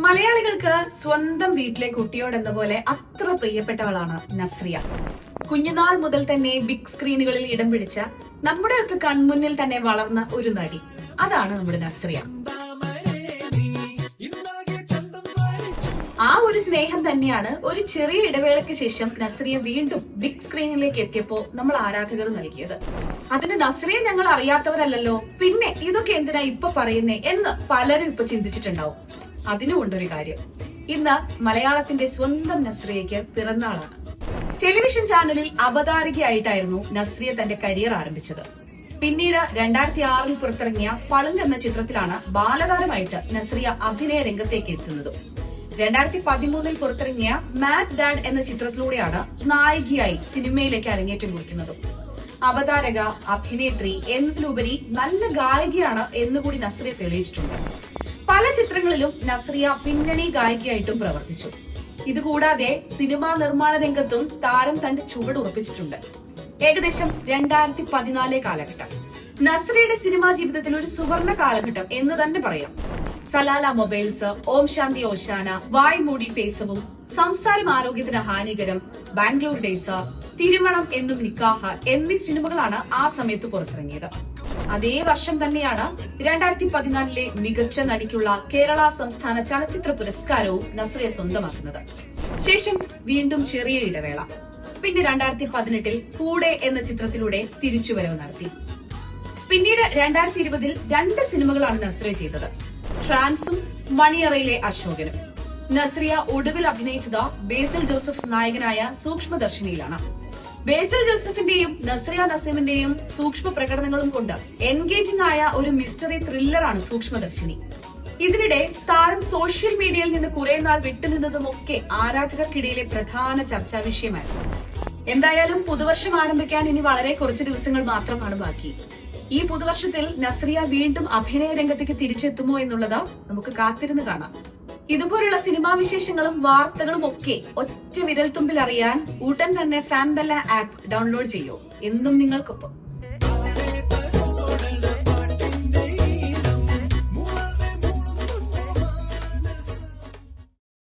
മലയാളികൾക്ക് സ്വന്തം വീട്ടിലെ കുട്ടിയോടെന്ന പോലെ അത്ര പ്രിയപ്പെട്ടവളാണ് നസ്രിയ. കുഞ്ഞുനാൾ മുതൽ തന്നെ ബിഗ് സ്ക്രീനുകളിൽ ഇടം പിടിച്ച നമ്മുടെയൊക്കെ കൺമുന്നിൽ തന്നെ വളർന്ന ഒരു നടി, അതാണ് നമ്മുടെ നസ്രിയ. ആ ഒരു സ്നേഹം തന്നെയാണ് ഒരു ചെറിയ ഇടവേളയ്ക്ക് ശേഷം നസ്രിയ വീണ്ടും ബിഗ് സ്ക്രീനിലേക്ക് എത്തിയപ്പോ നമ്മൾ ആരാധകർ നൽകിയത്. അതിന് നസ്രിയെ ഞങ്ങൾ അറിയാത്തവരല്ലല്ലോ, പിന്നെ ഇതൊക്കെ എന്തിനാ ഇപ്പൊ പറയുന്നേ എന്ന് പലരും ഇപ്പൊ ചിന്തിച്ചിട്ടുണ്ടാവും. അതിനുകൊണ്ടൊരു കാര്യം, ഇന്ന് മലയാളത്തിന്റെ സ്വന്തം നസ്രിയയ്ക്ക് പിറന്നാളാണ്. ടെലിവിഷൻ ചാനലിൽ അവതാരകയായിട്ടായിരുന്നു നസ്രിയ തന്റെ കരിയർ ആരംഭിച്ചത്. പിന്നീട് 2006 പുറത്തിറങ്ങിയ പളുങ്ക് എന്ന ചിത്രത്തിലാണ് ബാലതാരമായിട്ട് നസ്രിയ അഭിനയ രംഗത്തേക്ക് എത്തുന്നതും. 2013 പുറത്തിറങ്ങിയ മാഡ് ഡാഡ് എന്ന ചിത്രത്തിലൂടെയാണ് നായികയായി സിനിമയിലേക്ക് അരങ്ങേറ്റം കുറിക്കുന്നതും. അവതാരക, അഭിനേത്രി എന്നതിലുപരി നല്ല ഗായികയാണ് എന്നുകൂടി നസ്രിയ തെളിയിച്ചിട്ടുണ്ട്. പല ചിത്രങ്ങളിലും നസ്രിയ പിന്നണി ഗായികയായിട്ടും പ്രവർത്തിച്ചു. ഇതുകൂടാതെ സിനിമാ നിർമ്മാണ രംഗത്തും താരം തന്റെ ചുവട് ഉറപ്പിച്ചിട്ടുണ്ട്. ഏകദേശം 2014 കാലഘട്ടം നസ്രിയയുടെ സിനിമാ ജീവിതത്തിൽ ഒരു സുവർണ കാലഘട്ടം എന്ന് തന്നെ പറയാം. സലാല മൊബൈൽസ്, ഓം ശാന്തി ഓശാന, വായ് മൂടി പേസവും, സംസാരം ആരോഗ്യത്തിന് ഹാനികരം, ബാംഗ്ലൂർ ഡേയ്സ്, തിരുമണം എന്നും നിക്കാഹ് എന്നീ സിനിമകളാണ് ആ സമയത്ത് പുറത്തിറങ്ങിയത്. അതേ വർഷം തന്നെയാണ് 2014 മികച്ച നടിക്കുള്ള കേരള സംസ്ഥാന ചലച്ചിത്ര പുരസ്കാരവും നസ്രിയ സ്വന്തമാക്കുന്നത്. ശേഷം വീണ്ടും ചെറിയ ഇടവേള. പിന്നെ 2018 കൂടെ എന്ന ചിത്രത്തിലൂടെ തിരിച്ചുവരവ് നടത്തി. പിന്നീട് 2020 2 സിനിമകളാണ് നസ്രിയ ചെയ്തത്, ട്രാൻസും മണിയറയിലെ അശോകനും. നസ്രിയ ഒടുവിൽ അഭിനയിച്ചത് ബേസിൽ ജോസഫ് നായകനായ സൂക്ഷ്മദർശിനിയിലാണ്. ബേസിൽ ജോസഫിന്റെയും നസ്രിയ നസീമിന്റെയും സൂക്ഷ്മ പ്രകടനങ്ങളും കൊണ്ട് എൻഗേജിംഗ് ആയ ഒരു മിസ്റ്ററി ത്രില്ലറാണ് സൂക്ഷ്മദർശിനി. ഇതിനിടെ താരം സോഷ്യൽ മീഡിയയിൽ നിന്ന് കുറെ നാൾ വിട്ടുനിന്നതുമൊക്കെ ആരാധകർക്കിടയിലെ പ്രധാന ചർച്ചാ വിഷയമായിരുന്നു. എന്തായാലും പുതുവർഷം ആരംഭിക്കാൻ ഇനി വളരെ കുറച്ച് ദിവസങ്ങൾ മാത്രമാണ് ബാക്കി. ഈ പുതുവർഷത്തിൽ നസ്രിയ വീണ്ടും അഭിനയ രംഗത്തേക്ക് തിരിച്ചെത്തുമോ എന്നുള്ളത് നമുക്ക് കാത്തിരുന്ന് കാണാം. ഇതുപോലുള്ള സിനിമാ വിശേഷങ്ങളും വാർത്തകളും ഒക്കെ ഒറ്റ വിരൽത്തുമ്പിൽ അറിയാൻ ഉടൻ തന്നെ ഫാൻ ബെല്ല ആപ്പ് ഡൗൺലോഡ് ചെയ്യൂ. എന്നും നിങ്ങൾക്കൊപ്പം.